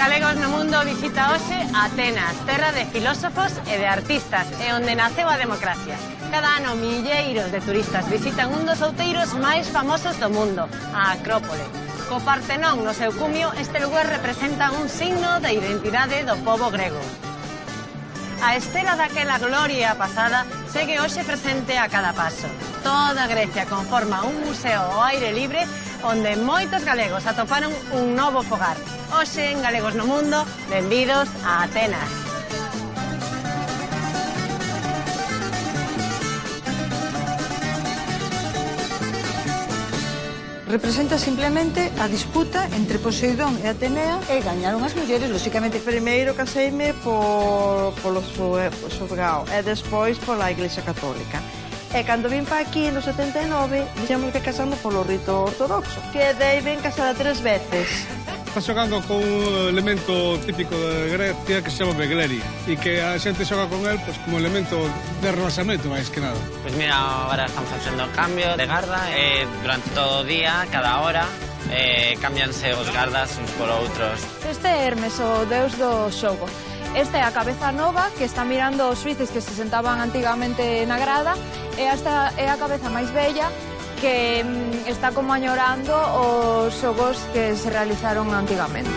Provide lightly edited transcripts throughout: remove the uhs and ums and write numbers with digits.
Galegos no Mundo visita hoxe Atenas, terra de filósofos e de artistas, e onde naceu a democracia. Cada ano milleiros de turistas visitan un dos outeiros máis famosos do mundo, a Acrópole. Co Partenón no seu cumio, este lugar representa un signo de identidade do pobo grego. A estela daquela gloria pasada segue hoxe presente a cada paso. Toda Grecia conforma un museo ao aire libre onde moitos galegos atoparon un novo fogar. Hoxe, en Galegos no Mundo, benvidos a Atenas. Representa simplemente a disputa entre Poseidón e Atenea e gañaron as mulleres, lóxicamente. Primeiro caseime polo xurgao e despois pola Iglesia Católica. E cando vim pa aquí no 79, dixemos que casamos polo rito ortodoxo. Quedei ben casada 3 veces. Está xogando con un elemento típico de Grecia que se chama begleri e que a xente xoga con el pues, como elemento de relaxamento, máis que nada. Pois mira, agora estamos facendo cambio de garda e durante todo o día, cada hora, cambianse os gardas uns por outros. Este é Hermes, o deus do xogo. Esta é a cabeza nova que está mirando os suíces que se sentaban antigamente na grada e esta é a cabeza máis bella que está como añorando os xogos que se realizaron antigamente.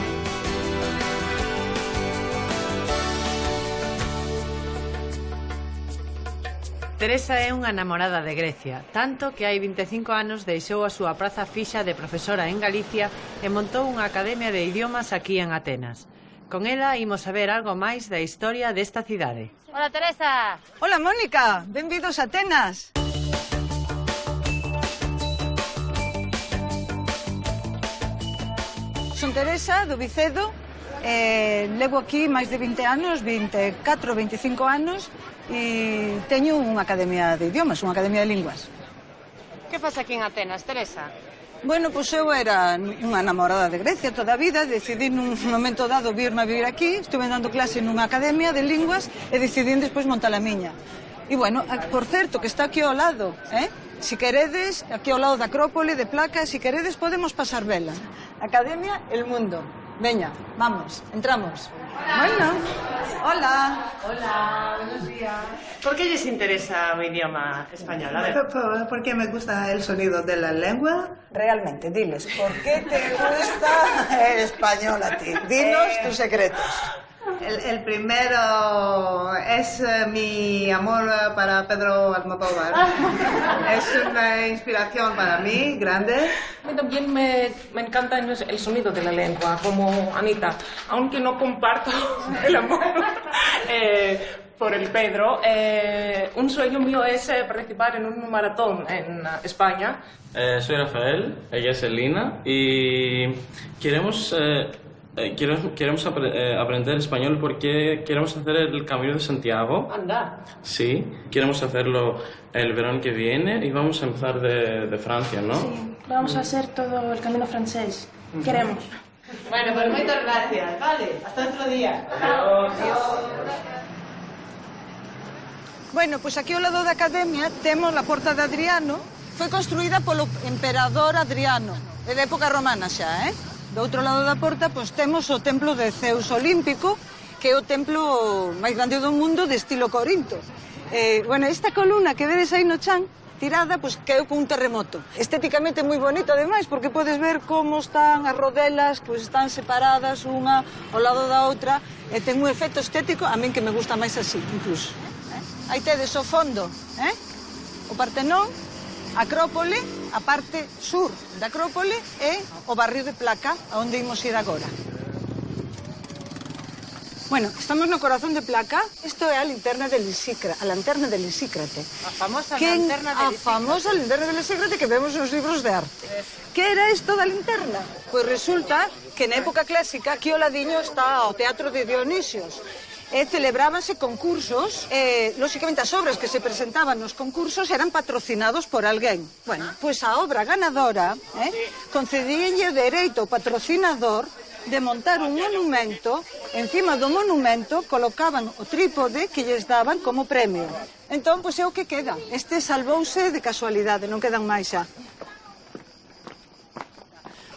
Teresa é unha namorada de Grecia, tanto que hai 25 anos deixou a súa praza fixa de profesora en Galicia e montou unha academia de idiomas aquí en Atenas. Con ela imos saber algo máis da historia desta cidade. Hola, Teresa! Hola, Mónica, benvidos a Atenas. Son Teresa, do Vicedo, levo aquí máis de 20 anos, 24, 25 anos, e teño unha academia de idiomas, unha academia de linguas. Que pasa aquí en Atenas, Teresa? Bueno, pois eu era unha namorada de Grecia toda a vida, decidí nun momento dado virme a vivir aquí, estuve dando clase nunha academia de linguas e decidí despois montar a miña. E bueno, por certo, que está aquí ao lado, Si queredes, aquí ao lado da Acrópole, de Placa, si queredes podemos pasar vela. Academia El Mundo. Veña, vamos, entramos. Bueno, hola. Hola, buenos días. ¿Por qué les interesa mi idioma español? A ver. Porque me gusta el sonido de la lengua. Realmente, diles, ¿por qué te gusta el español a ti? Dinos tus secretos. El primero es mi amor para Pedro Almodóvar. Es una inspiración para mí, grande. A mí también me encanta el sonido de la lengua, como Anita, aunque no comparto el amor por el Pedro. Un sueño mío es participar en un maratón en España. Soy Rafael, ella es Elina y queremos aprender español porque queremos hacer el Camino de Santiago. Anda. Sí, queremos hacerlo el verano que viene y vamos a empezar de Francia, ¿no? Sí, vamos a hacer todo el camino francés. Queremos. Bueno, pues moitas gracias, vale? Hasta outro día. Adiós. Bueno, pois aquí ao lado da academia temos a Porta de Adriano. Foi construída polo emperador Adriano, de época romana xa, Do outro lado da porta, pois temos o templo de Zeus Olímpico, que é o templo máis grande do mundo de estilo Corinto. Bueno, esta columna que vedes aí no chan, tirada, pois caeu con un terremoto. Estéticamente moi bonito, ademais, porque podes ver como están as rodelas, pois están separadas unha ao lado da outra, e ten un efecto estético, a min que me gusta máis así, incluso. Aí tedes o fondo, o Partenón, Acrópole, a parte sur da Acrópole e o barrio de Placa, onde imos ir agora. Bueno, estamos no corazón de Placa. Isto é a linterna de Lisícrate, a lanterna de Lisícrate. A famosa lanterna de Lisícrate. A famosa linterna de Lisícrate que vemos nos libros de arte. Que era isto da linterna? Pois resulta que na época clásica aquí ao ladiño está o Teatro de Dionisios. Celebrábanse concursos e, lóxicamente, as obras que se presentaban nos concursos eran patrocinados por alguén. Bueno, pois a obra ganadora concedíanlle o dereito ao patrocinador de montar un monumento, encima do monumento colocaban o trípode que lles daban como premio. Entón, pois é o que queda. Este salvouse de casualidade, non quedan máis xa.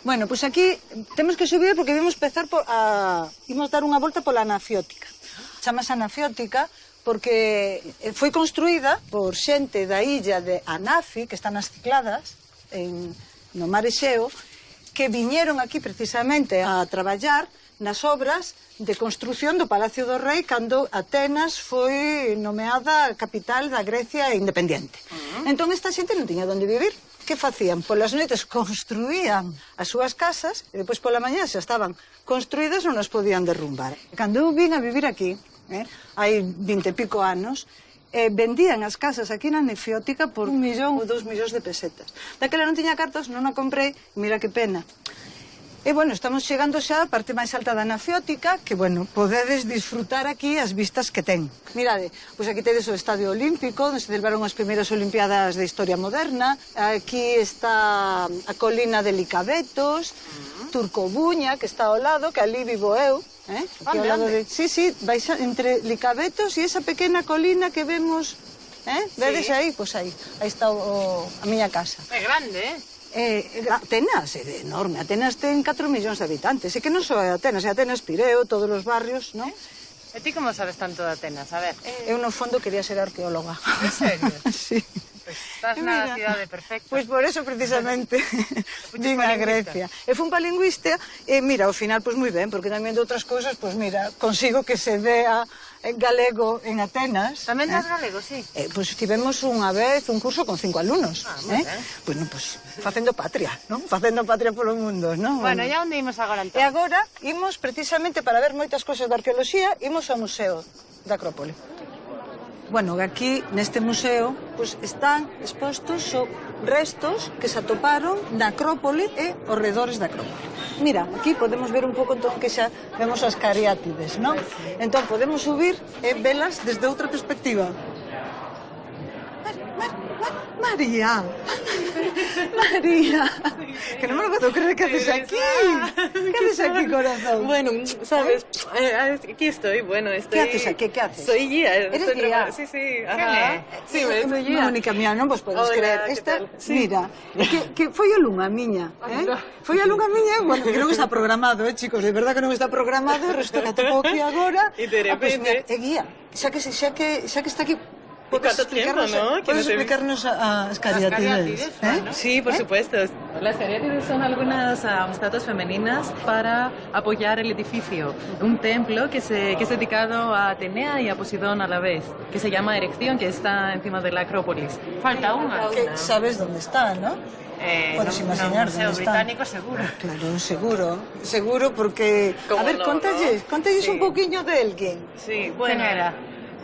Bueno, pois aquí temos que subir porque vimos imos dar unha volta pola Anafiótica. Chamase Anafiótica porque foi construída por xente da illa de Anafi, que están nas Cicladas, no mar Exeo, que viñeron aquí precisamente a traballar nas obras de construción do Palacio do Rei cando Atenas foi nomeada capital da Grecia independiente. Entón esta xente non tiña onde vivir. Que facían? Polas noites construían as súas casas e depois pola mañá xa estaban construídas non as podían derrumbar. Cando eu vin a vivir aquí, hai 20 e pico anos, vendían as casas aquí na Anafiótica por 1 millón ou 2 millóns de pesetas. Daquela non tiña cartas, non a comprei, mira que pena. E, bueno, estamos chegando xa á parte máis alta da Anafiótica, que, bueno, podedes disfrutar aquí as vistas que ten. Mirade, pois aquí tedes o Estadio Olímpico, onde se celebraron as primeiras Olimpiadas de Historia Moderna. Aquí está a colina de Licabetos, Turcobuña, que está ao lado, que ali vivo eu. Aquí ao lado de... Sí, vais entre Licabetos e esa pequena colina que vemos, vedes aí? Pois aí está a miña casa. É grande, Atenas é enorme, Atenas ten 4 millóns de habitantes, e que non só é Atenas, Pireo, todos os barrios, non? E ti como sabes tanto de Atenas? A ver. Eu no fondo quería ser arqueóloga. En serio? Sí. Pues estás na cidade perfecta. Pois por eso precisamente vim a Grecia. E fun para lingüista e mira, ao final pois moi ben, porque tamén de outras cousas, pois mira, consigo que se vea galego en Atenas. Tamén das galego, sí? Pois tivemos unha vez un curso con 5 alumnos. Bueno, pois facendo patria, non? Facendo patria polo mundo, non? Bueno, e onde imos agora, entón? E agora imos precisamente para ver moitas cousas de arqueoloxía, imos ao Museo da Acrópole. Bueno, aquí neste museo pues, están expostos restos que se atoparon na Acrópole e os redores da Acrópole. Mira, aquí podemos ver un pouco entón que xa vemos as cariátides, non? Entón podemos subir e velas desde outra perspectiva. María, que non me lo puedo creer que haces aquí. ¿Qué haces aquí, corazón? Bueno, sabes, aquí estoy, bueno, estoy... ¿Qué haces aquí? ¿Qué haces? Soy guía. ¿Eres guía? Sí, ajá. Sí, soy guía. Mónica mía, non vos podes creer. Esta, mira, que foi a lunga miña, Foi a lunga miña, bueno, que non está programado, chicos, de verdad que non está programado, resto que atopo aquí agora. E de repente... É guía, xa que está aquí... ¿Cuánto tiempo, no? ¿Puedes explicarnos as cariátides? ¿no? Sí, por supuesto. Las cariátides son algunas estatuas femeninas para apoyar el edificio. Un templo que es dedicado a Atenea y a Poseidón a la vez, que se llama Erección, que está encima de la Acrópolis. Falta unha. Que sabes dónde está, ¿no? Podes imaginar dónde está. No Museo Británico, seguro. Claro, seguro, porque... A ver, contalles un poquinho de Elgin. Sí, bueno. ¿Quién era?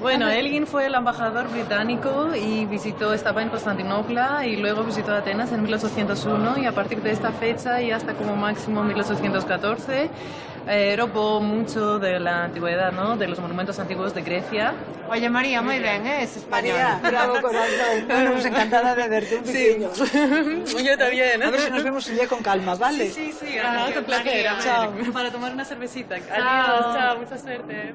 Bueno, Elgin fue el embajador británico y estaba en Constantinopla y luego visitó Atenas en 1801 y a partir de esta fecha y hasta como máximo 1814 robó mucho de la antigüedad, ¿no? De los monumentos antiguos de Grecia. Oye, María, muy bien, es española. María, bravo corazón. Bueno, pues encantada de verte un pequeño. Sí, yo también. A ver si nos vemos un día con calma, ¿vale? Sí, con placer. Chao. Para tomar una cervecita. Adiós, chao, mucha suerte.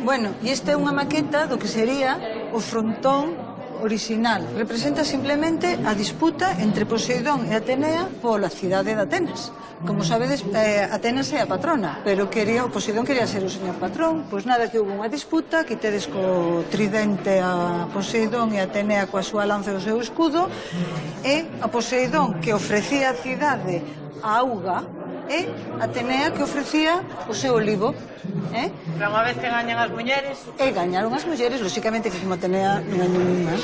Bueno, e esta é unha maqueta do que sería o frontón orixinal. Representa simplemente a disputa entre Poseidón e Atenea pola cidade de Atenas. Como sabedes, Atenas é a patrona, pero Poseidón quería ser o señor patrón. Pois nada, que houve unha disputa, que tedes co tridente a Poseidón e Atenea coa súa lanza e o seu escudo, e a Poseidón que ofrecía a cidade a auga, e Atenea que ofrecía o seu olivo. Pero unha vez que gañan as mulleres... E gañaron as mulleres, lóxicamente que como Atenea non gañou ninguna.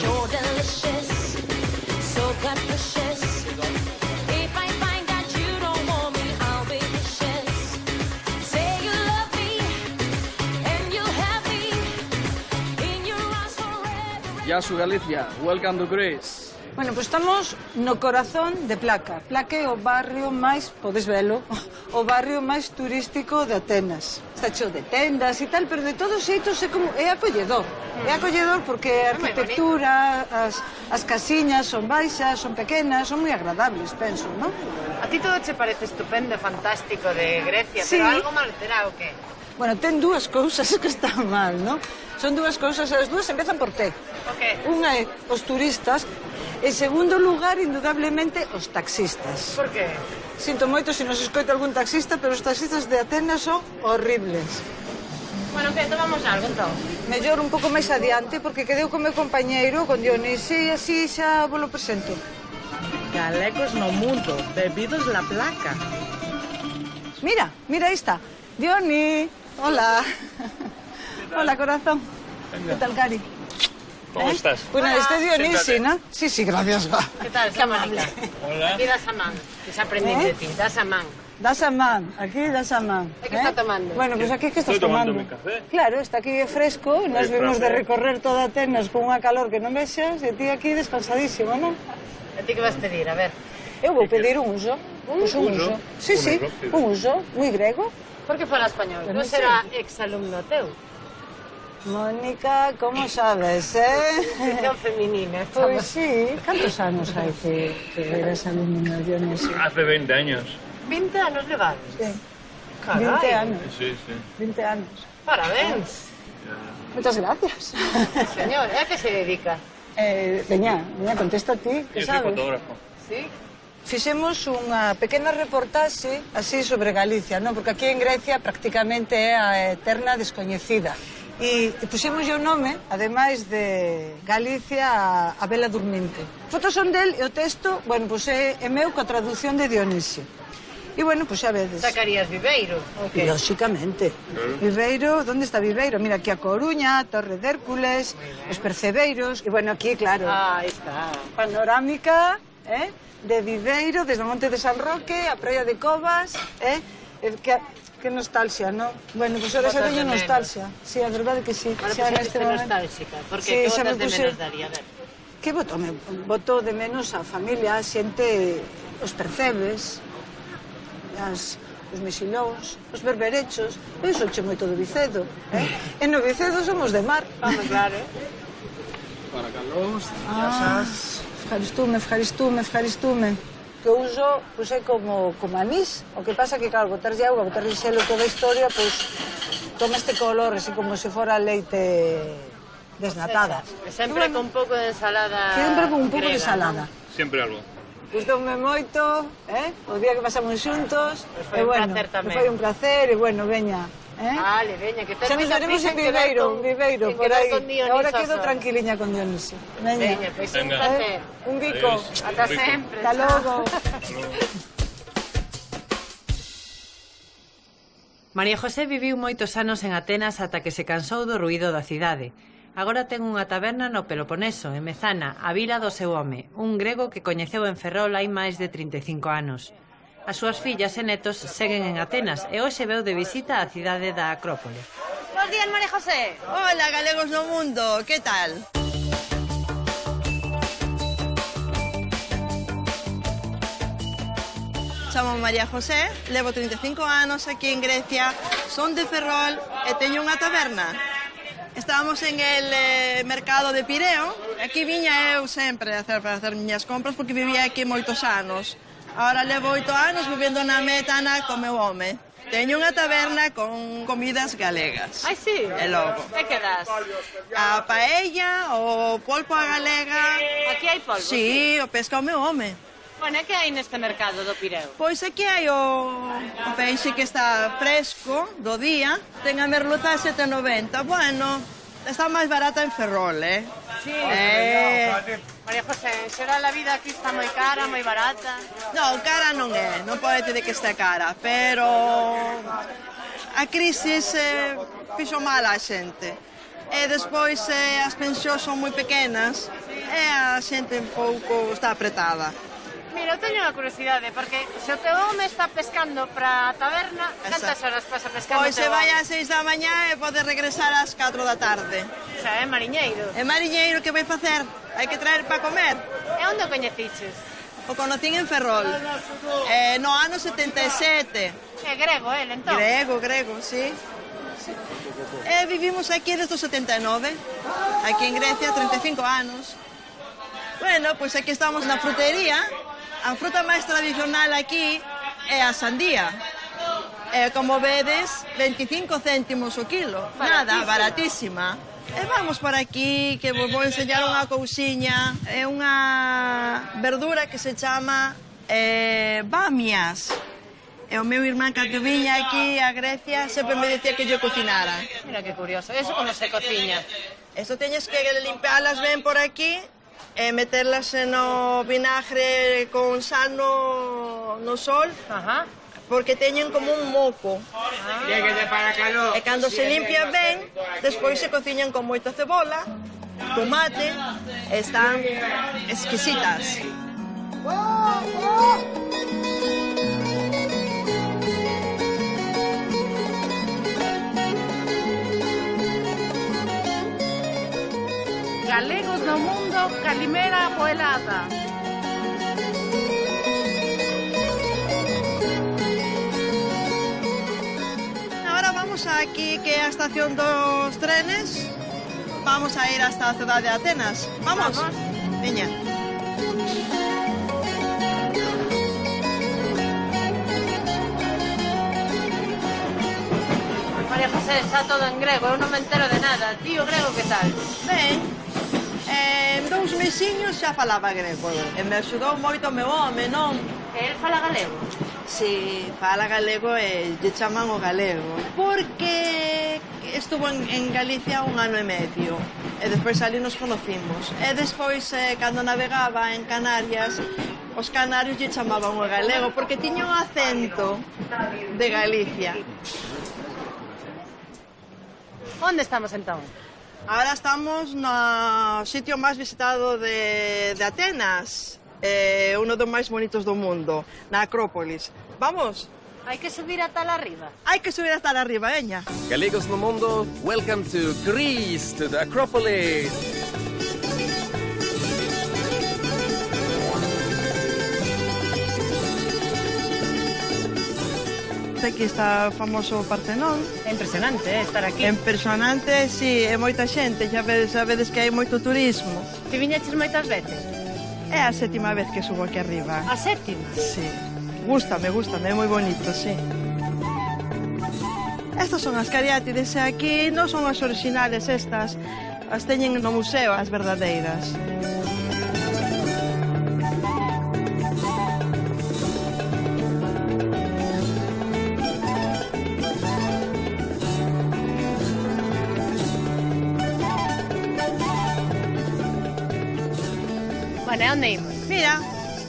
Yasu Galicia, welcome to Greece. Bueno, pois estamos no corazón de Placa. Placa é o barrio máis, podes velo, o barrio máis turístico de Atenas. Está cheo de tendas e tal, pero de todos xeitos é acolledor. É acolledor porque a arquitectura, as casiñas son baixas, son pequenas, son moi agradables, penso, non? A ti todo che parece estupendo, fantástico de Grecia, Sí. pero algo mal terá o qué? Bueno, ten dúas cousas que están mal, non? Son dúas cousas, as dúas empezan por T. O qué? Unha é os turistas, en segundo lugar, indudablemente, os taxistas. Por qué? Sinto moito se nos escoita algún taxista, pero os taxistas de Atenas son horribles. Bueno, que tomamos algo, entón? Mellor un pouco máis adiante, porque quedeu co meu compañeiro, con Dionisi, e así xa vos lo presento. Galegos no mundo, bebidos la placa. Mira, aí está. Dioni, hola. Hola, corazón. ¿Qué tal, Cari? ¿Cómo estás? Bueno, este es Dionisi, ¿no? Sí, gracias. ¿Qué tal, Samantha? Hola. Aquí das a man, que xa aprendí de ti, das a man. Das a man, aquí das a man. ¿Qué está tomando? Bueno, pues aquí que estás Estoy tomando tomando. mi café. Claro, está aquí fresco, nos Sí, vimos de francés. recorrer toda Atenas con unha calor que non vexas, e ti aquí descansadísimo, non? A ti que vas pedir, a ver? Eu vou pedir un uso. Pues un uso. Sí, Un sí, uso, sí. un uso, moi grego. Por que fala español? Pero Non non será exalumno teu? Mónica, como sabes, Sección feminina. Pois sí, cantos anos hai que eres alumno de Dionisi? Hace 20 años. 20 anos levados. Sí. Carai. 20 anos, Sí, sí. 20 anos. Parabéns. Muchas gracias. Señor, ¿a qué se dedica? Veña, contesta a ti, que Yo soy sabes? fotógrafo. Sí? Fixemos unha pequena reportaxe así sobre Galicia, non? Porque aquí en Grecia prácticamente é a eterna descoñecida. E puxemos o nome, ademais de Galicia, a Vela Durminte. Fotos son del e o texto, bueno, pois é meu coa traducción de Dionisio. E bueno, pois xa vedes. Sacarías Viveiro, o que? Lóxicamente. Viveiro, onde está Viveiro? Mira, aquí a Coruña, Torre de Hércules, os Percebeiros, e bueno, aquí, claro, Ah, aí está. panorámica, de Viveiro, desde o Monte de San Roque, a Praia de Covas, que nostalgia, non? Bueno, pois ahora xa Botas de teño menos. nostalgia. Sí, a verdade que sí. Ahora Xa pusiste nostálgica, porque Sí, que xa botas me de puse- menos daría, a ver. Que boto de menos a familia, a xente, os percebes, os mexilóns, os berberechos. Eu soche moito do Vicedo, E no Vicedo somos de mar. Vamos, claro. Para Carlos, Ευχαριστούμε. Que eu uso, pois é como anís. O que pasa que, claro, botarlle auga, botarlle xelo toda a historia, pois toma este color, así como se fora leite desnatada. Sempre con un pouco de ensalada Sempre con un pouco de grega, ensalada. Siempre algo. Gustoume moito, o día que pasamos xuntos. foi un placer tamén. Foi un placer, e bueno, veña. Vale, veña, que Xa nos veremos en Viveiro, por aí. Ahora quedo tranquiliña con Dionisio. Veña, pois un Venga. placer. Un bico. Ata sempre. Hasta logo. María José viviu moitos anos en Atenas ata que se cansou do ruído da cidade. Agora ten unha taberna no Peloponeso, en Mezana, a vila do seu home, un grego que coñeceu en Ferrol hai máis de 35 anos. As súas fillas e netos seguen en Atenas e hoxe veu de visita á cidade da Acrópole. Bos días, María José. Hola, galegos no mundo, que tal? Chamo María José, levo 35 anos aquí en Grecia, son de Ferrol e teño unha taberna. Estábamos en el mercado de Pireo, aquí viña eu sempre para hacer miñas compras porque vivía aquí moitos anos. Ahora levo 8 anos vivendo na Metana con meu home. Teño unha taberna con comidas galegas. Ai, sí? E logo. E que das? A paella, o polpo a galega. Aquí hai polvo? Sí, o pesca o meu home. Bueno, e que hai neste mercado do Pireo? Pois aquí hai o peixe que está fresco do día. Ten a merluza a 7,90. Bueno, está máis barata en Ferrol, Sí. María José, en xeral a vida aquí está moi cara, moi barata. Non, cara non é, non pode ter que este cara, pero a crisis fixo mal a xente. E despois as pensións son moi pequenas e a xente un pouco está apretada. Mira, eu teño unha curiosidade, porque se o teu home está pescando para a taberna, cantas horas pasa pescando Pois o teu se vai home? ás 6 da mañá e pode regresar ás 4 da tarde. Xa, é mariñeiro. E mariñeiro que vai facer? Hai que traer para comer. E onde o coñeciches? O conocín en Ferrol, no ano 77. É grego, entón? Grego, sí. Vivimos aquí desde o 79, aquí en Grecia, 35 anos. Bueno, pois aquí estamos na frutería. A fruta máis tradicional aquí é a sandía. Como vedes, 25 céntimos o kilo. Nada, baratísima. E vamos por aquí, que vos vou enseñar unha cousiña. É unha verdura que se chama bamias. E o meu irmán, cando viña aquí a Grecia, sempre me decía que yo cocinara. Mira que curioso, eso como se cociña? Esto teñes que limpiarlas ben por aquí, meterlas no vinagre con sal no sol, porque teñen como un moco. E cando se limpian ben, despois se cociñan con moita cebola, tomate, están exquisitas. Galegos no mundo, calimera poelada. Ahora vamos aquí, que é a estación dos trenes. Vamos a ir hasta a cidade de Atenas. Vamos? Veña. María José, está todo en grego, eu non me entero de nada. Tío grego, que tal? Ben, en 2 mesiños xa falaba grego. E me axudou moito o meu home, non? Que el fala galego? Si, fala galego e lle chaman o galego. Porque estuvo en Galicia 1 ano e medio. E despois ali nos conocimos. E despois, cando navegaba en Canarias, os canarios lle chamaban o galego, porque tiña un acento de Galicia. Onde estamos entón? Ahora estamos no sitio máis visitado de Atenas, uno dos máis bonitos do mundo, na Acrópolis. Vamos? Hai que subir ata lá arriba. Hai que subir ata lá arriba, veña. Galegos no mundo, welcome to Greece, to the Acropolis. Aquí está o famoso Partenón. É impresionante, estar aquí. É impresionante, sí, é moita xente, xa vedes que hai moito turismo. Ti viñeches moitas veces? É a 7ª vez que subo aquí arriba. A 7ª? Sí. Gústame, é moi bonito, sí. Estas son as cariátides, e aquí non son as originales estas, as teñen no museo, as verdadeiras. Bueno, e onde imos? Mira,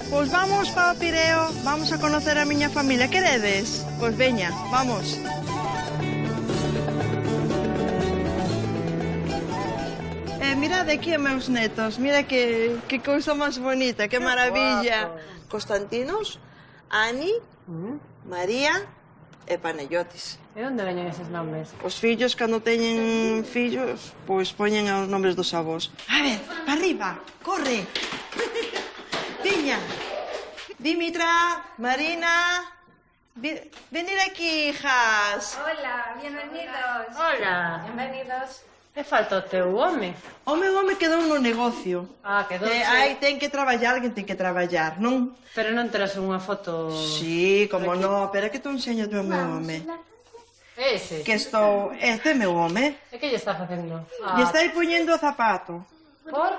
pois vamos para o Pireo, vamos a conocer a miña familia. Queredes? Pois veña, vamos. Mirad aquí a meus netos, mira que cousa máis bonita, que maravilla. Constantinos, Ani, María e Panagiotis. E onde veñen eses nomes? Os fillos, cando teñen fillos, pois poñen os nomes dos avós. A ver, para arriba, corre! Viña, Dimitra, Marina, venid aquí, hijas. Hola, bienvenidos. Hola. Bienvenidos. E falta o teu home. O meu home quedou no negocio. Ah, quedou. Aí ten que traballar, alguén ten que traballar, non? Pero non terás unha foto... Sí, como non, pero é que te enseño o meu home. Ese? Que estou... Este é meu home. E que lle está facendo? Lle está aí poñendo o zapato. Por?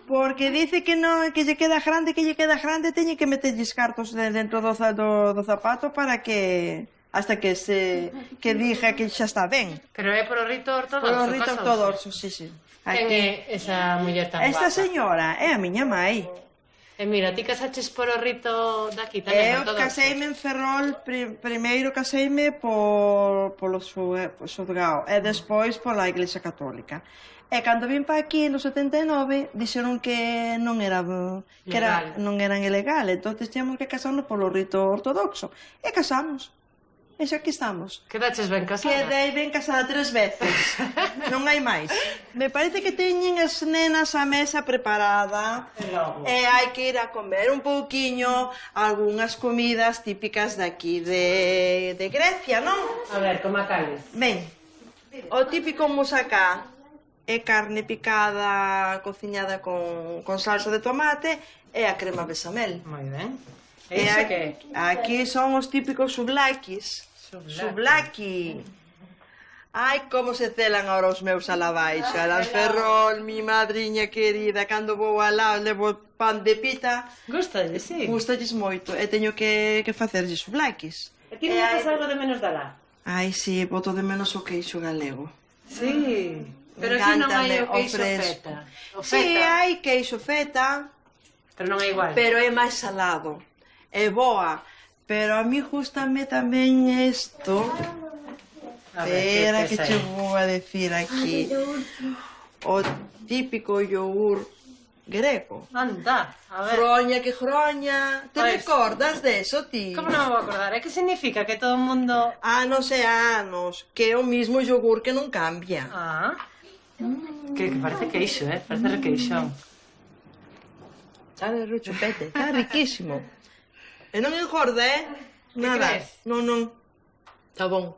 Porque dice que non, que lle queda grande, teñe que meterlles cartos dentro do zapato para que... hasta que diga que xa está ben. Pero é por o rito ortodoxo? Por o rito ortodoxo, sí. Quen é esa muller tan guapa? Esta señora é a miña mai. E mira, ti casaches por o rito daqui tamén ortodoxo? Eu caseime en Ferrol, primeiro caseime polo xudgao e despois pola Iglesia Católica. E cando vim para aquí no 79, dixeron que non eran ilegal, entonces tínhamos que casarnos polo rito ortodoxo. E casamos. E xa aquí estamos. Quedaches ben casada? Quedei ben casada 3 veces. Non hai máis. Me parece que teñen as nenas a mesa preparada. E hai que ir a comer un pouquiño algunhas comidas típicas daqui de Grecia, non? A ver, como cales? Ben, o típico moussaka é carne picada, cociñada con salsa de tomate e a crema bechamel. Moi ben. E iso que? Aquí son os típicos souvlakis. Souvlaki. Ai, como se celan ahora os meus alabais. Alan Ferrol, mi madriña querida, cando vou alá, levo pan de pita. Gústalles, sí? Gústalles moito. E teño que facerlles souvlakis. E ti non botas algo de menos de alá? Ai, sí, boto de menos o queixo galego. Sí, pero aquí non hai o queixo feta. Sí, hai queixo feta. Pero non é igual. Pero é máis salado. É boa. Pero a mí gustame tamén isto. Espera que che vou a decir aquí. O típico yogur grego. Anda, a ver. Froña que froña. Te recordas de eso, ti? Como non me vou acordar? É que significa que todo o mundo... Anos e anos. Que é o mismo yogur que non cambia. Ah. Que parece queixo, parece requeixón. Sabe, Ruchupete, está riquísimo. E non engorda, Nada. Non. Está bon.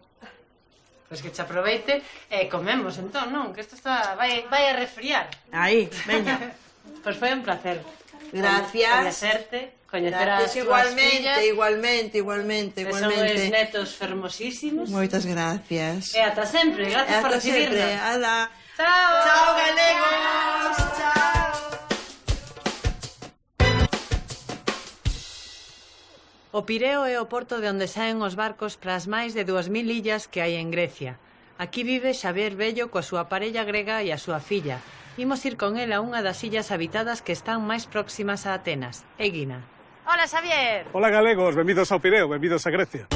Pois que te aproveite e comemos, entón, non? Que isto está... vai a resfriar. Aí, veña. Pois foi un placer. Gracias. Coñecerte, coñecer as túas fillas. Igualmente. Que son os netos fermosísimos. Moitas gracias. E ata sempre, gracias por recibirnos. Ata sempre, Chao. Chao, galegos. Chao. O Pireo é o porto de onde saen os barcos para as máis de 2000 illas que hai en Grecia. Aquí vive Xavier Bello coa súa parella grega e a súa filla. Imos ir con el a unha das illas habitadas que están máis próximas a Atenas, Égina. Hola, Xavier! Hola, galegos, benvidos ao Pireo, benvidos a Grecia.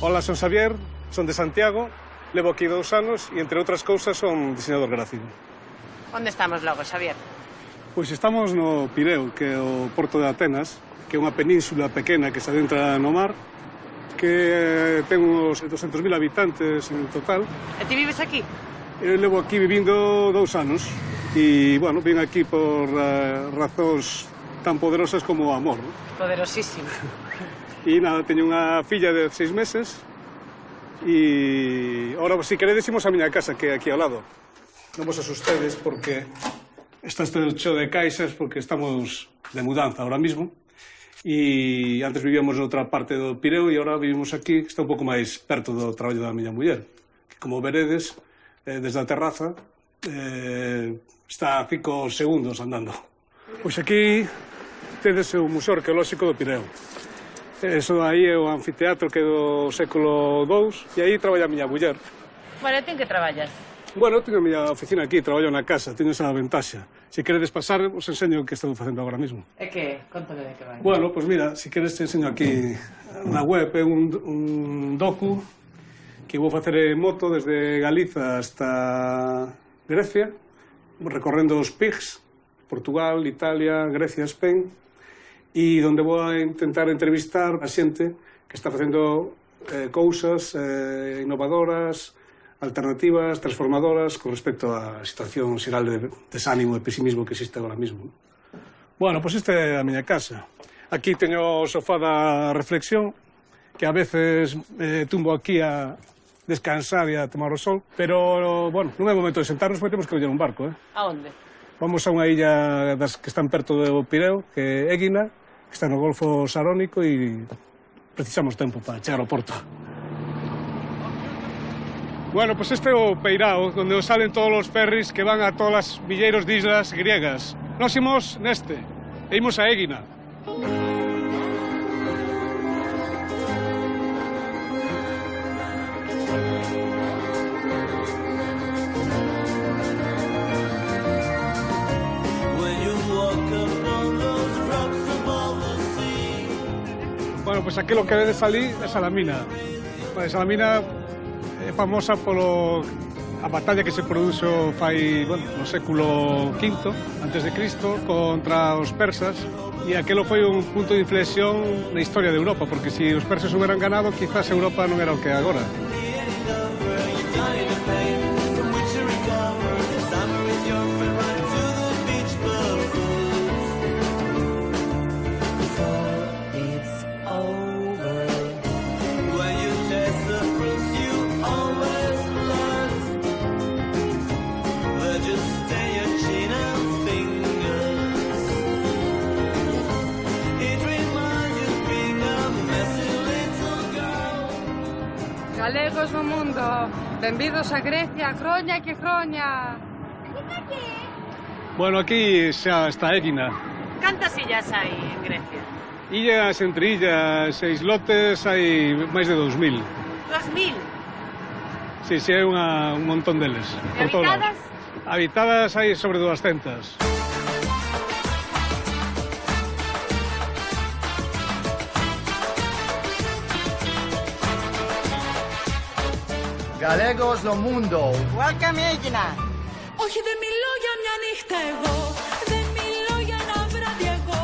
Hola, son Xavier, son de Santiago, levo aquí 2 anos e, entre outras cousas, son diseñador gráfico. Onde estamos logo, Xavier? Pois estamos no Pireo, que é o porto de Atenas, que é unha península pequena que se adentra no mar, que ten uns 200.000 habitantes en total. E ti vives aquí? Eu levo aquí vivindo 2 anos e, bueno, vim aquí por razóns tan poderosas como o amor. Poderosísimo. E nada, teño unha filla de 6 meses e ahora, se queredes, imos a miña casa, que é aquí ao lado. Non vos asustedes porque está cheo de caixas porque estamos de mudanza ahora mismo e antes vivíamos noutra parte do Pireo e agora vivimos aquí, que está un pouco máis perto do traballo da miña muller, que, como veredes, desde a terraza está a 5 segundos andando. Pois aquí tedes o Museo Arqueolóxico do Pireo. Eso aí é o anfiteatro que é do século II e aí traballa a miña muller. Bueno, ten que traballar. Bueno, teño a miña oficina aquí, traballo na casa, teño esa ventaxa. Se queredes pasar, os enseño o que estou facendo agora mismo. É que? Contame de que vai. Bueno, pois mira, se queres te enseño aquí na web, é un docu que vou facer en moto desde Galiza hasta Grecia, recorrendo os PIGs, Portugal, Italia, Grecia, Spain, e onde vou a intentar entrevistar a xente que está facendo cousas innovadoras, alternativas, transformadoras con respecto á situación xeral de desánimo e pesimismo que existe agora mesmo. Bueno, pois esta é a miña casa. Aquí teño o sofá da reflexión, que a veces tumbo aquí a descansar e a tomar o sol, pero, bueno, non é momento de sentarnos porque temos que coller un barco, A onde? Vamos a unha illa das que están perto do Pireo, que é Égina, que está no Golfo Sarónico e precisamos tempo para chegar ao porto. Bueno, pois este é o Peirao, onde salen todos os ferries que van a todas as milleiros de islas griegas. Nos imos neste, e imos a Égina. Bueno, pois aquilo que vedes ali é Salamina. Salamina é famosa polo a batalla que se produxo fai, bueno, no século V antes de Cristo contra os persas, e aquelo foi un punto de inflexión na historia de Europa, porque se os persas hubieran ganado, quizás Europa non era o que é agora. Galegos do mundo, benvidos a Grecia, croña que croña. Bueno, aquí xa está Égina. Cantas illas hai en Grecia? Illas entre illas e islotes hai máis de 2000. 2000? Sí, hai un montón deles. E habitadas? Habitadas hai sobre 200. Galegos do mundo. Welcome, Έγινα. Όχι δεν μιλώ για μια νύχτα εγώ, δεν μιλώ για ένα βράδυ εγώ,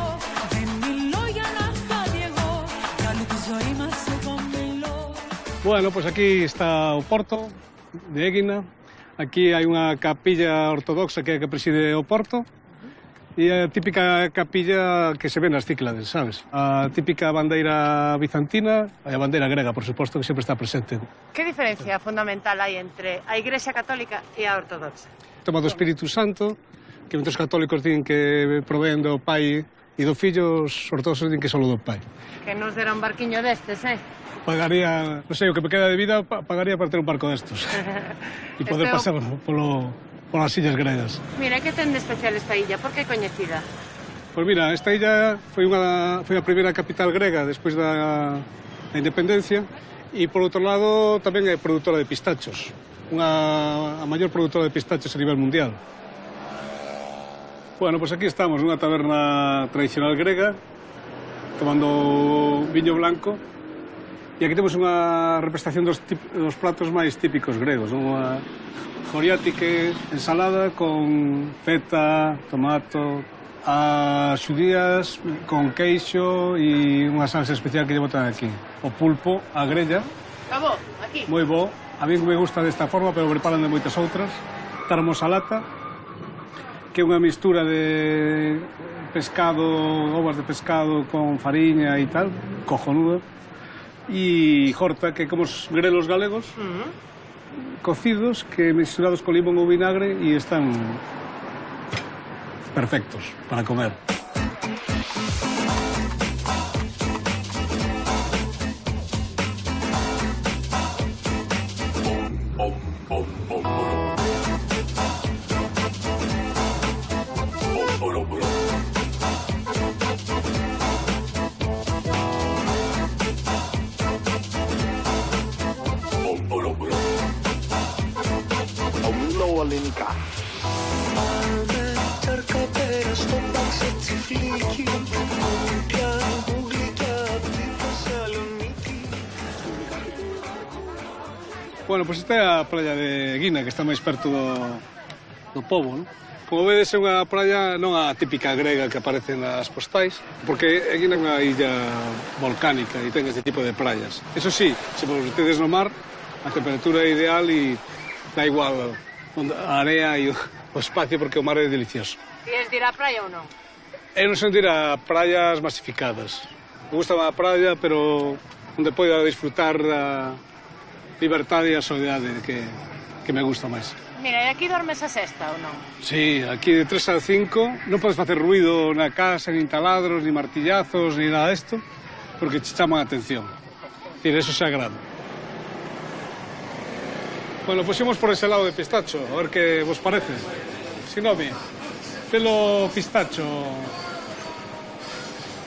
δεν μιλώ για ένα χάδι εγώ, για όλη τη ζωή μας εγώ μιλώ. Bueno, pues aquí está o porto de Égina. Aquí hai unha capilla ortodoxa que é a que preside o porto. E a típica capilla que se ve nas Cíclades, sabes? A típica bandeira bizantina e a bandeira grega, por suposto, que sempre está presente. Que diferencia fundamental hai entre a Igrexa Católica e a Ortodoxa? O tema do Espírito Santo, que muitos católicos din que provén do Pai e do Fillo, os ortodoxos din que solo do Pai. Que nos dera un barquiño destes, Pagaría, non sei, o que me queda de vida, pagaría para ter un barco destos. E poder pasar polas illas gregas. Mira, que ten de especial esta illa? Por que é coñecida? Pois mira, esta illa foi a primeira capital grega despois da independencia e, por outro lado, tamén é produtora de pistachos. A maior produtora de pistachos a nivel mundial. Bueno, pois aquí estamos, nunha taberna tradicional grega, tomando viño blanco, e aquí temos unha representación dos pratos máis típicos gregos, unha joriátique ensalada con feta, tomato, as xudías con queixo e unha salsa especial que lle botan aquí. O pulpo, a grella. Está bo, aquí? Moi bo. A mí me gusta desta forma, pero preparan de moitas outras. Tarmosalata, que é unha mistura de pescado, ovas de pescado con fariña e tal, cojonuda. E horta, que é como os grelos galegos, cocidos, que misturados con limón ou vinagre e están perfectos para comer. Bueno, pois esta é a praia de Égina, que está máis perto do pobo, non? Como vedes, é unha praia non a típica grega que aparece nas postais, porque Égina é unha illa volcánica e ten este tipo de praias. Eso sí, se vos metedes no mar, a temperatura é ideal e dá igual a area e o espacio, porque o mar é delicioso. Queres ir á praia ou non? Eu non son de ir a praias masificadas. Me gusta a praia, pero onde poida disfrutar da liberdade e a soledade que me gusta máis. Mira, e aquí dormes a sesta ou non? Sí, aquí de 3 a 5 non podes facer ruido na casa, nin taladros, nin martillazos, ni nada desto, porque te chaman a atención. E eso se agrada. Bueno, puxemos por ese lado de pistacho, a ver que vos parece. Sinome, pelo pistacho.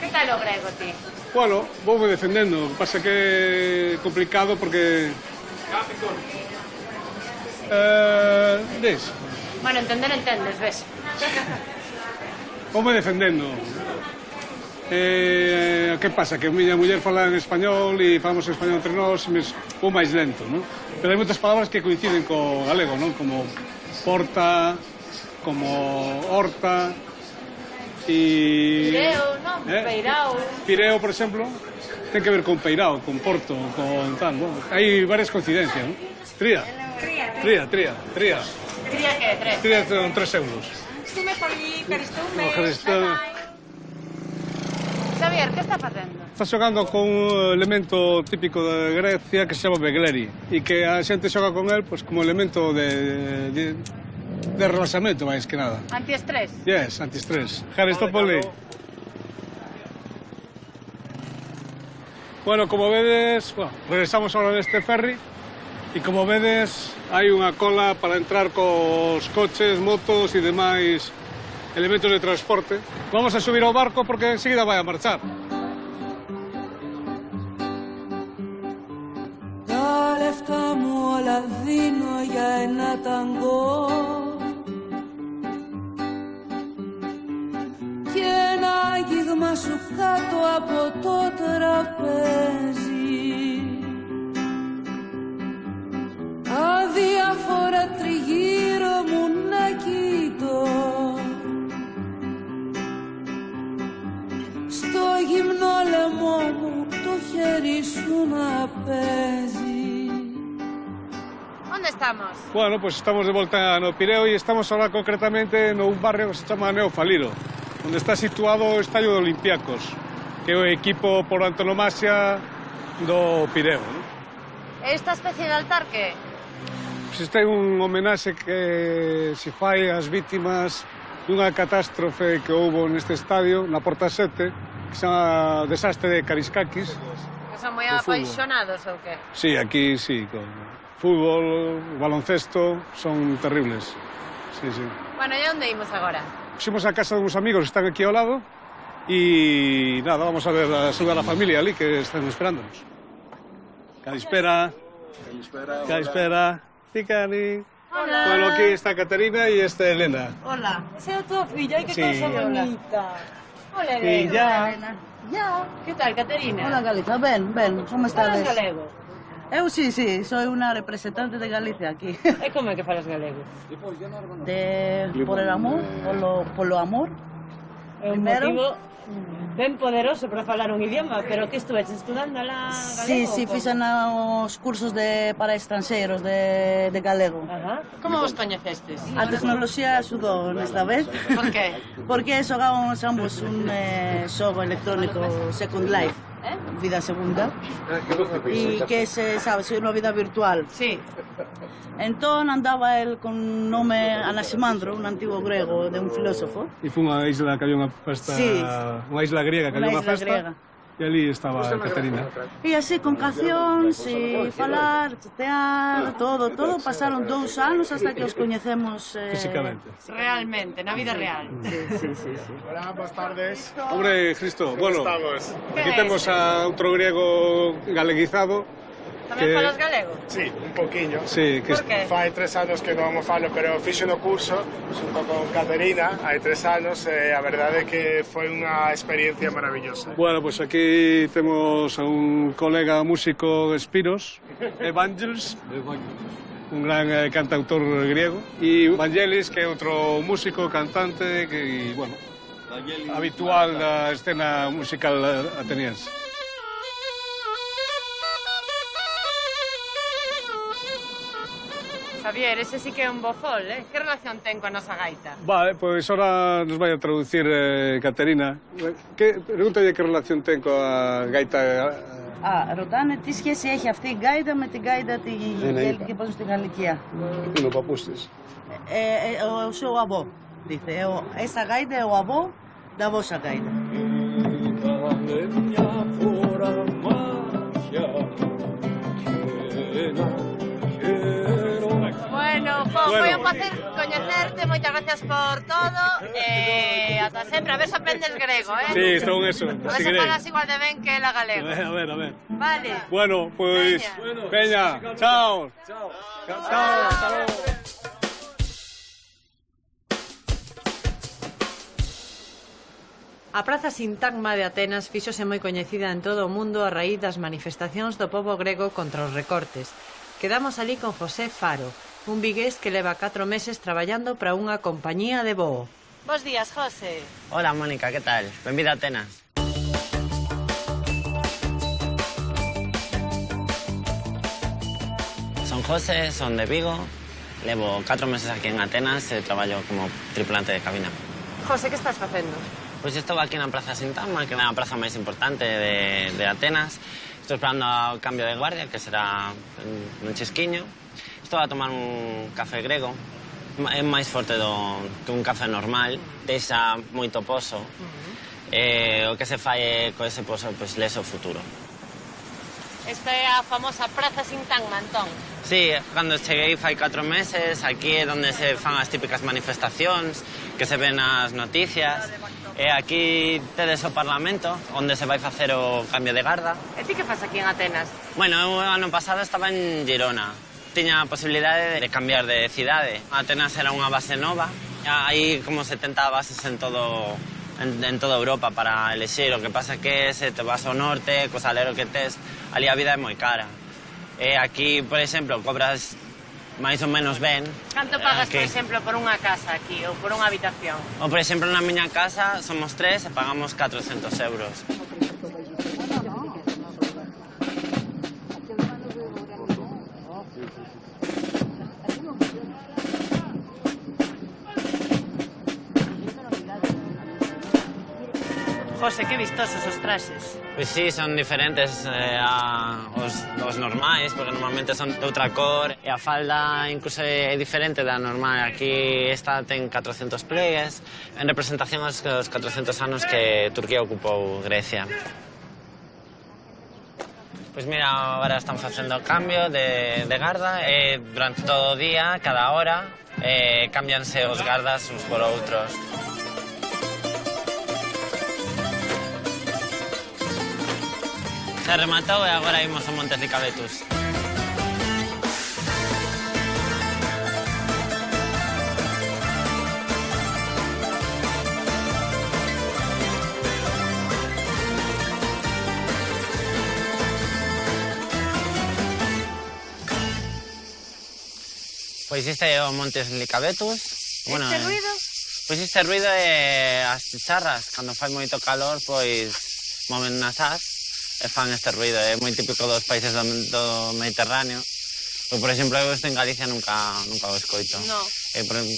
Que tal o grego, ti? Bueno, voume defendendo, o que pasa que é complicado porque... Des. Bueno, entender entendes, ves? Voume defendendo. Que pasa? Que a miña muller fala en español e falamos en español entre nós un máis lento, non? Pero hai moitas palabras que coinciden co galego, non? Como porta, como horta e... Pireo, non? Peirao. Pireo, por exemplo, ten que ver con peirao, con porto, con tal, non? Hai varias coincidencias, non? Tría. Tría que? 3? Tría son 3 euros. Estume poli, No, Cristo. Xavier, que está facendo? Está xogando con un elemento típico de Grecia que se chama begleri e que a xente xoga con el pues, como elemento de relaxamento, máis que nada. Antiestrés? Yes, antiestrés. Aristópoli. Bueno, como vedes, regresamos ahora neste ferry e como vedes hai unha cola para entrar cos coches, motos e demais elementos de transporte. Vamos a subir ao barco porque enseguida vai a marchar. Τα λεφτά μου όλα δίνω για ένα ταγκό και ένα άγγιγμα σου κάτω από το τραπέζι. Αδιάφορα τριγύρω μου να κοιτώ στο γυμνό λαιμό μου το χέρι σου να παίζει. Onde estamos? Bueno, pues estamos de volta no Pireo e estamos ahora concretamente no un barrio que se chama Neofaliro, onde está situado o Estadio de Olympiacos, que é o equipo por antonomasia do Pireo. ¿No? Esta especie de altar que? Pues este é un homenaxe que se fai ás vítimas dunha catástrofe que houbo neste estadio, na Porta 7, que se chama Desastre de Kariskakis. Que son moi apaixonados ou que? Sí, aquí sí, con fútbol, baloncesto, son terribles. Sí, sí. Bueno, e onde imos agora? Fuimos a casa de uns amigos que están aquí ao lado e nada, vamos a ver a saludar a familia ali que están esperándonos. Calispera. Calispera. Cicani. Hola. Bueno, aquí está Caterina e esta Elena. Hola. Sea tu filla, que Sí. cosa bonita. Hola, Sí, Elena. ya. Ya. Que tal, Caterina? Hola, Galicia. Ben, como Falas estades? galego? Eu sí, soy unha representante de Galicia aquí. E como é que falas galego? Por el amor, polo amor. É un Primero. motivo ben poderoso para falar un idioma, pero que estuveches estudando la galego? Sí, fixen os cursos para estranxeiros de galego. Ajá. Como vos coñecestes? A tecnoloxía axudou nesta vez. Por qué? Porque xogamos ambos un xogo electrónico Second Life, vida segunda, e que se sabe, é unha vida virtual. Sí. Entón andaba el con nome Anaximandro, un antigo grego de un filósofo. E foi unha isla que había unha festa, Sí. unha isla griega que había Unha unha isla festa. griega. E ali estaba Caterina. E así, con cancións, e falar, chatear, todo, pasaron 2 anos hasta que os coñecemos... Físicamente. Realmente, na vida real. Sí. Hola, boas tardes. Hombre, Cristo, bueno, estamos? aquí temos a outro griego galeguizado. Tamén falas galego? Sí, un poquinho. Sí, que Por qué? Fai 3 anos que non o falo, pero fixo no curso xunto con Caterina, hai 3 anos, e a verdade é que foi unha experiencia maravillosa. Bueno, pues aquí temos a un colega músico de Spiros, Evangelis, un gran cantautor griego, e Vangelis, que é outro músico, cantante, que, bueno, habitual da escena musical ateniense. Javier, ese sí que é un bozol, eh? Que relación ten coa nosa gaita? Vale, pois ahora nos vai a traducir Caterina. Pregúntalle que relación ten coa gaita... Ρωτάνε τι σχέση έχει αυτή η γκάιντα με την γκάιντα τη γελική που στη Γαλλικία. Είναι ο παππούς της. Ο αβό, dice. Esa gaita é o avó da vosa gaita. Bueno, foi un placer coñecerte, moitas gracias por todo ata sempre, a ver se aprendes grego, eh? Sí, estou en eso, A ver se seguiré. falas igual de ben que la galego. A ver. Vale. Bueno, pois... Veña, chao. Chao, hasta logo. A Praza Sintagma de Atenas fíxose moi coñecida en todo o mundo a raíz das manifestacións do pobo grego contra os recortes. Quedamos ali con José Faro, un vigués que leva 4 meses traballando para unha compañía de voo. Bos días, José. Hola, Mónica, que tal? Benvida a Atenas. Son José, son de Vigo. Levo 4 meses aquí en Atenas e traballo como tripulante de cabina. José, que estás facendo? Pois estou aquí na Praza Sintagma, que é a praza máis importante de Atenas. Estou esperando o cambio de guardia, que será un chisquiño. Estou a tomar un café grego. É máis forte que un café normal. Deixa moito pozo. O que se fai co ese pozo, pois lees o futuro. Esta é a famosa Praza Sintagma, entón? Sí, cando cheguei fai 4 meses, aquí é onde se fan as típicas manifestacións que se ven nas noticias. E aquí tedes o Parlamento, onde se vai facer o cambio de garda. E ti que faz aquí en Atenas? Bueno, eu ano pasado estaba en Girona. Tiña a posibilidade de cambiar de cidade. Atenas era unha base nova. Hai como 70 bases en toda Europa para elexir. O que pasa que se te vas ao norte, co salero que tes, ali a vida é moi cara. E aquí, por exemplo, cobras máis ou menos ben. Canto pagas, por exemplo, por unha casa aquí ou por unha habitación? Ou, por exemplo, na miña casa somos 3 e pagamos 400 euros. José, que vistosos os traxes. Pois sí, son diferentes aos normais, porque normalmente son de outra cor, e a falda incluso é diferente da normal. Aquí esta ten 400 plegues, en representación aos 400 anos que Turquía ocupou Grecia. Pois mira, agora están facendo o cambio de garda, e durante todo o día, cada hora, cambianse os gardas uns por outros. Se rematou e agora imos a Montes Licabetus. Pois este é o Montes Licabetus. Bueno, este ruido? Pois este ruido é as chicharras. Cando fai moito calor, pois moven nas as e fan este ruido. É moi típico dos países do Mediterráneo. Por exemplo, eu estou en Galicia nunca o escoito. No.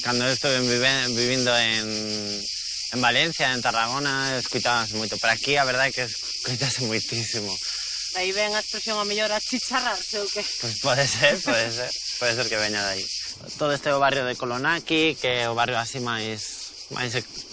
Cando estuve vivindo en Valencia, en Tarragona, escoitábamos moito. Pero aquí a verdade é que escoitase moitísimo. Aí ven a expresión a mellor a chicharrarse ou que? Pois pode ser que veña de aí. Todo este é o barrio de Kolonaki, que é o barrio así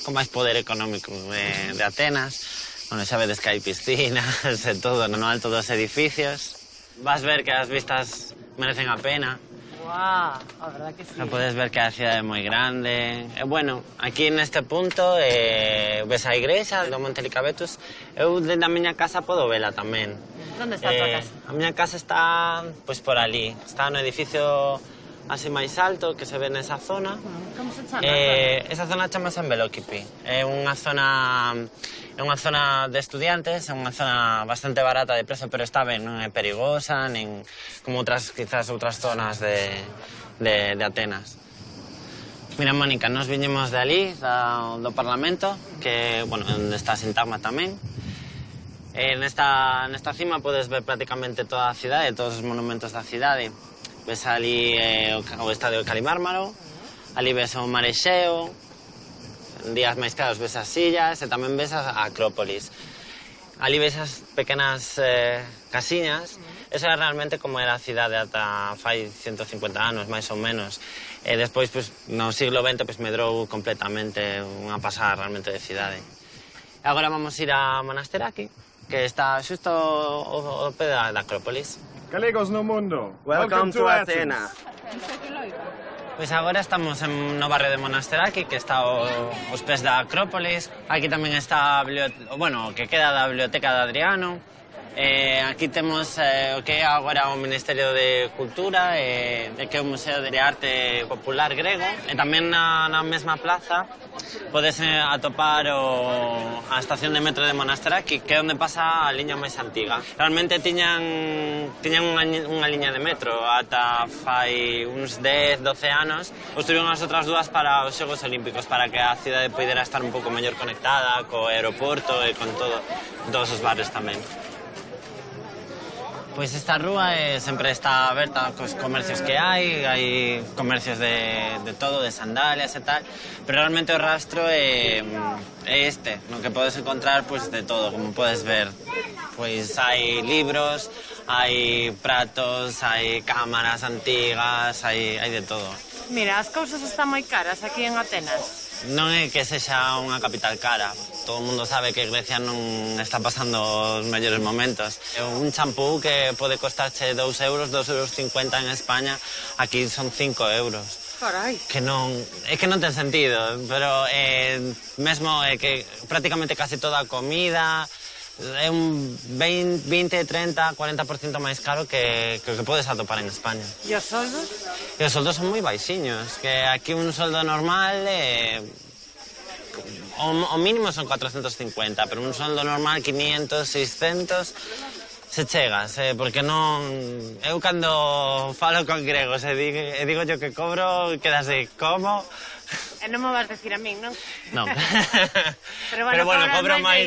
con máis poder económico de Atenas. Bueno, xa vedes que hai piscinas e todo no alto dos edificios. Vas ver que as vistas merecen a pena. Guau, a verdad que sí. Podes ver que a cidade é moi grande. E, bueno, aquí neste punto ves a igrexa do Monte Licabetus. Eu, dende a miña casa, podo vela tamén. Onde está a tua casa? A miña casa está, pois, por ali. Está no edificio así máis alto que se ve nesa zona. Como se chama? Esa zona chamase Envelokipi. É unha zona de estudiantes, é unha zona bastante barata de prezo, pero está ben, non é perigosa, nin como quizás outras zonas de Atenas. Mira, Mónica, nos viñemos de ali, do Parlamento, que, bueno, onde está Sintagma tamén. Nesta cima podes ver prácticamente toda a cidade, todos os monumentos da cidade. Ves ali o estadio de Calimármaro, ali ves o Mar Exeo, en días máis claros ves as sillas e tamén ves a Acrópolis. Ali ves as pequenas casiñas, esa era realmente como era a cidade ata fai 150 anos, máis ou menos. E despois, no siglo XX, medrou completamente, unha pasada realmente de cidade. E agora vamos ir a Monastiraki, que está xusto ao pé da Acrópolis. Galegos no mundo. Welcome to Atenas. Pois agora estamos no barrio de Monastiraki, que está aos pés da Acrópolis. Aquí tamén está que queda da biblioteca de Adriano. Aquí temos o que é agora o Ministerio de Cultura, que é o Museo de Arte Popular Grego, e tamén na mesma plaza podes atopar a estación de metro de Monasteraki, que é onde pasa a liña máis antiga. Realmente tiñan unha liña de metro ata fai uns 10-12 anos. Construíron as outras dúas para os Xogos Olímpicos, para que a cidade poidera estar un pouco mellor conectada co aeroporto e con todos os barrios tamén. Pois esta rúa sempre está aberta cos comercios que hai comercios de todo, de sandalias e tal, pero realmente o rastro é este, no que podes encontrar de todo, como podes ver. Pois hai libros, hai pratos, hai cámaras antigas, hai de todo. Mira, as cousas están moi caras aquí en Atenas. Non é que sexa unha capital cara. Todo o mundo sabe que Grecia non está pasando os mellores momentos. Un champú que pode costarche 2 euros, 2,50 € en España, aquí son 5 euros. Carai. É que non ten sentido, pero mesmo é que prácticamente casi toda a comida é un 20, 30, 40% máis caro que o que podes atopar en España. E os soldos? E os soldos son moi baixiños, que aquí un soldo normal o mínimo son 450, pero un soldo normal 500, 600 se chegas, porque non... Eu cando falo con gregos e digo yo que cobro, quedas de como... E non me vas decir a min, non? Non. Pero bueno,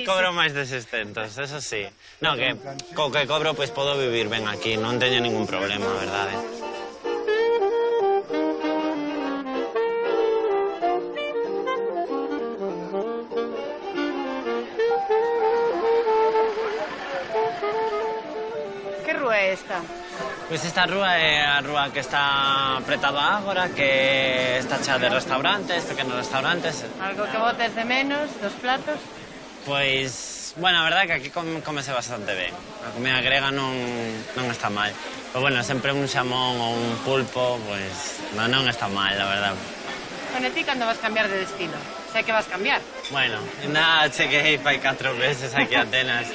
cobro máis de 600, eso sí. Non, que co que cobro, pois podo vivir ben aquí, non teño ningún problema, a verdade. Que rúa é esta? Pois esta rúa é a rúa que está apretada agora, que está chea de restaurantes, pequenos restaurantes. Algo que botes de menos dos platos? Pois, bueno, a verdade é que aquí comese bastante ben. A comida grega non está mal. Pois, bueno, sempre un xamón ou un pulpo, pois, non está mal, a verdade. Bueno, ti cando vas cambiar de destino? Sei que vas cambiar. Bueno, ainda cheguei fai 4 meses aquí a Atenas.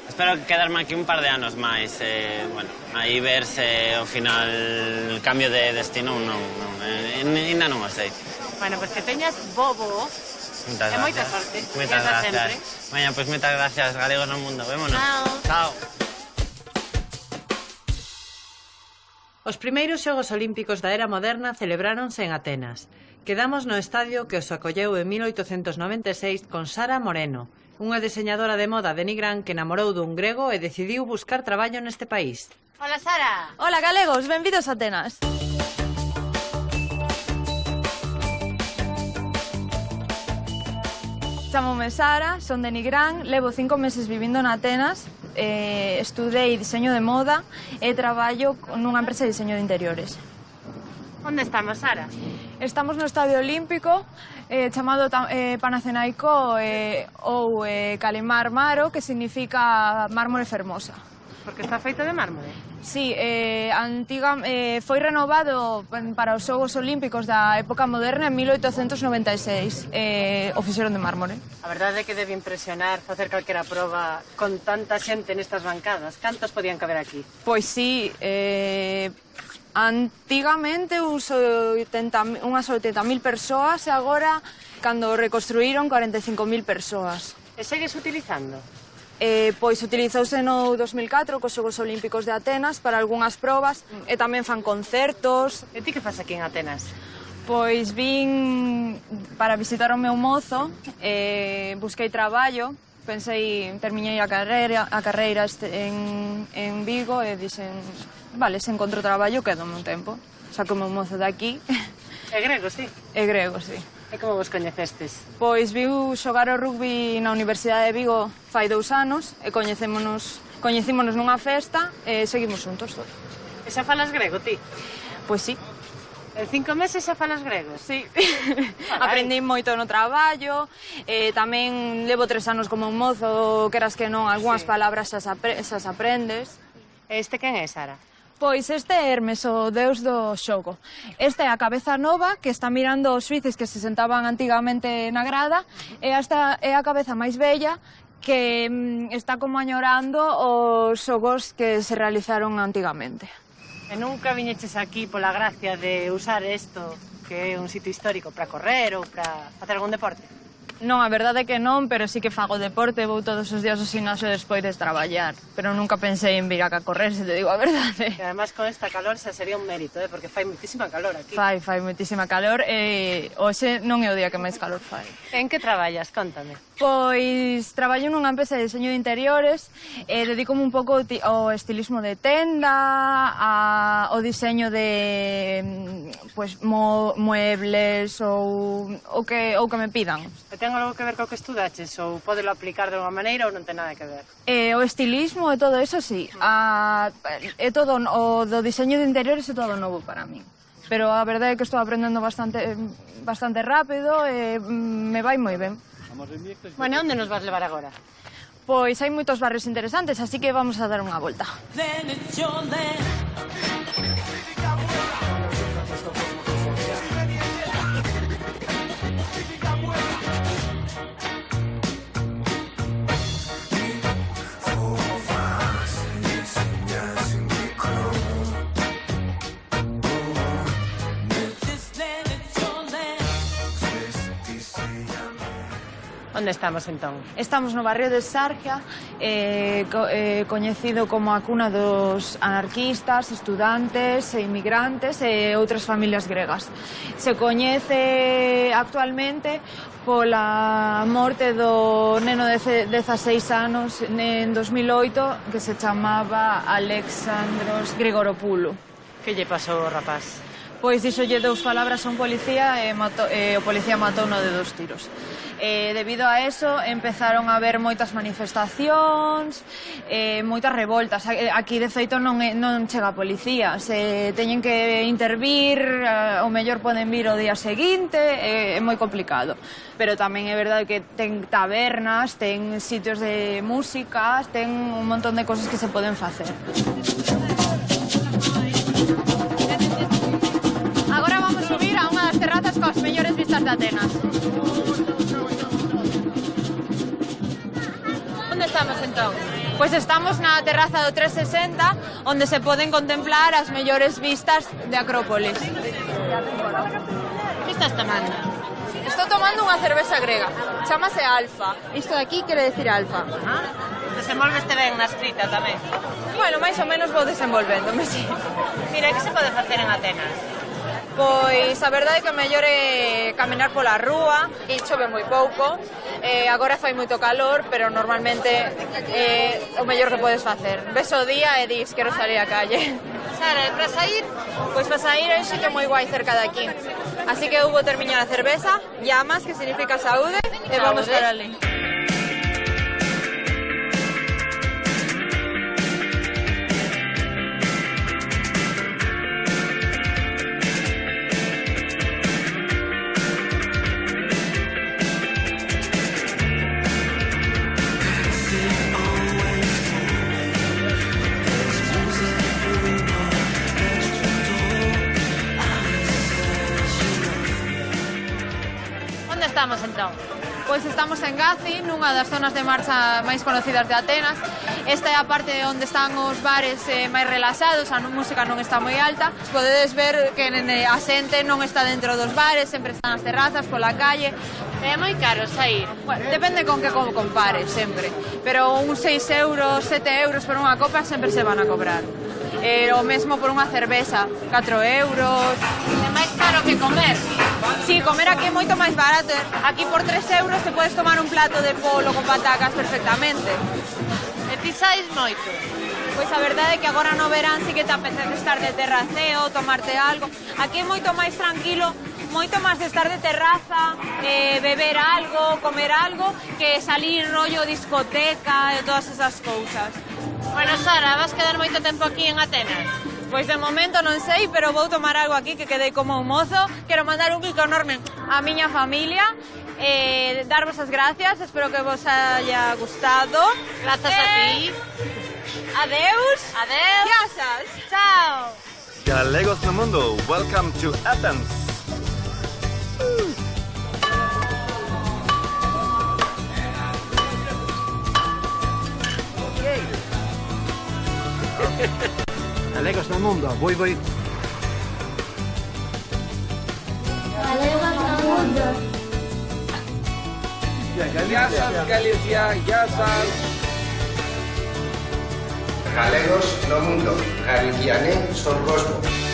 Espero quedarme aquí un par de anos máis, bueno, aí ver se ao final el cambio de destino non, ainda non o sei. Bueno, pois que teñas bobo e moita sorte. Moitas gracias. Bueno, pois moitas gracias, Galegos no Mundo. Vémonos. Chao. Os primeiros Xogos Olímpicos da era moderna celebráronse en Atenas. Quedamos no estadio que os acolleu en 1896 con Sara Moreno, unha diseñadora de moda de Nigrán que namorou dun grego e decidiu buscar traballo neste país. Hola, Sara. Hola, galegos, benvidos a Atenas. Chámome Sara, son de Nigrán, levo 5 meses vivindo na Atenas, estudei diseño de moda e traballo nunha empresa de diseño de interiores. Onde estamos, Sara? Estamos no Estadio Olímpico, chamado Panacenaico ou Kalimar Maro, que significa mármore fermosa. Porque está feito de mármore? Sí, foi renovado para os Xogos Olímpicos da época moderna en 1896. O fixeron de mármore. A verdade é que debe impresionar facer calquera proba con tanta xente nestas bancadas. Cantos podían caber aquí? Pois sí, antigamente unhas 80.000 persoas e agora, cando reconstruíron, 45.000 persoas. E segues utilizando? Pois utilizouse no 2004 cos Xogos Olímpicos de Atenas para algunhas probas e tamén fan concertos. E ti que fas aquí en Atenas? Pois vin para visitar o meu mozo, busquei traballo, terminei a carreira en Vigo e dixen, vale, se encontro traballo quedo un tempo. Saco o meu mozo de aquí. É grego, sí? É grego, sí. E como vos coñecestes? Pois viu xogar o rugby na Universidade de Vigo fai 2 anos e coñecímonos nunha festa e seguimos juntos. E xa falas grego, ti? Pois sí. En 5 meses xa falas grego? Sí. Aprendí moito no traballo, tamén levo 3 anos como un mozo, queras que non, algunhas palabras xa aprendes. E este quen é, Sara? Pois este é Hermes, o deus do xogo. Esta é a cabeza nova que está mirando os suíces que se sentaban antigamente na grada e esta é a cabeza máis bella que está como añorando os xogos que se realizaron antigamente. E nunca viñeches aquí pola gracia de usar isto, que é un sitio histórico, para correr ou para facer algún deporte? Non, a verdade é que non, pero sí que fago deporte, vou todos os días ao gimnasio despois de traballar. Pero nunca pensei en vir acá a correr, se te digo a verdade. E además con esta calor xa sería un mérito, porque fai moitísima calor aquí. Fai moitísima calor e hoxe non é o día que máis calor fai. En que traballas? Contame. Pois traballo nunha empresa de diseño de interiores e dedícome un pouco ao estilismo de tenda, ao diseño de muebles ou o que me pidan. E ten algo que ver co que estudaches ou podelo aplicar de unha maneira ou non ten nada que ver? O estilismo e todo eso, sí. É todo, o do diseño de interiores é todo novo para mí. Pero a verdade é que estou aprendendo bastante rápido e me vai moi ben. Bueno, onde nos vas levar agora? Pois hai moitos barrios interesantes, así que vamos a dar unha volta. Onde estamos entón? Estamos no barrio de Sarkia, coñecido como a cuna dos anarquistas, estudantes e inmigrantes e outras familias gregas. Se coñece actualmente pola morte do neno de 16 anos en 2008 que se chamaba Alexandros Grigoropoulos. Que lle pasou ao rapaz? Pois dixolle 2 palabras a un policía e o policía matouno de 2 tiros. Debido a eso empezaron a haber moitas manifestacións, moitas revoltas. Aquí de feito non chega a policía, se teñen que intervir, o mellor poden vir o día seguinte, é moi complicado. Pero tamén é verdade que ten tabernas, ten sitios de música, ten un montón de cosas que se poden facer. Agora vamos subir a unha das terrazas coas mellores vistas de Atenas. Onde estamos entón? Pois estamos na terraza do 360, onde se poden contemplar as mellores vistas de Acrópolis. Que estás tomando? Estou tomando unha cerveza grega, chamase Alfa. Isto de aquí quere decir Alfa. Desenvolveste ben na escrita tamén? Bueno, máis ou menos vou desenvolvéndome, sí. Mira, que se pode facer en Atenas? Pois a verdade é que o mellor é caminar pola rúa e chove moi pouco. Agora fai moito calor, pero normalmente é o mellor que podes facer. Ves o día e dis, quero salir á calle. Sara, e para sair? Pois para sair é un sitio moi guai cerca de aquí. Así que hubo terminar a cerveza, llamas, que significa saúde, e vamos para ali. Estamos entón? Pois estamos en Gazi, nunha das zonas de marcha máis conocidas de Atenas. Esta é a parte onde están os bares máis relaxados, a música non está moi alta. Podedes ver que a xente non está dentro dos bares, sempre están nas terrazas, pola calle. É moi caro sair? Bueno, depende con que compares, sempre. Pero uns 6 euros, 7 euros por unha copa sempre se van a cobrar. O mesmo por unha cerveza, 4 euros. É máis caro que comer? Sí, comer aquí é moito máis barato. Aquí por 3 euros te podes tomar un plato de polo con patacas perfectamente. E ti sais moito? Pois a verdade é que agora no verán sí que te apetece estar de terraceo, tomarte algo. Aquí é moito máis tranquilo, moito máis de estar de terraza, beber algo, comer algo, que salir rollo discoteca e todas esas cousas. Bueno, Sara, vas quedar moito tempo aquí en Atenas? Pois de momento non sei, pero vou tomar algo aquí que quedei como un mozo. Quero mandar un bico enorme á miña familia, darvos as gracias, espero que vos haya gustado. Grazas a ti. Adeus. Adeus. Grazas. Chao. Galegos no mundo, welcome to Athens. Galegos no mundo, voy. Galegos no mundo. Γιάσας Γαλλία, Γιάσας. Galegos no mundo, Galizianοί στον κόσμο.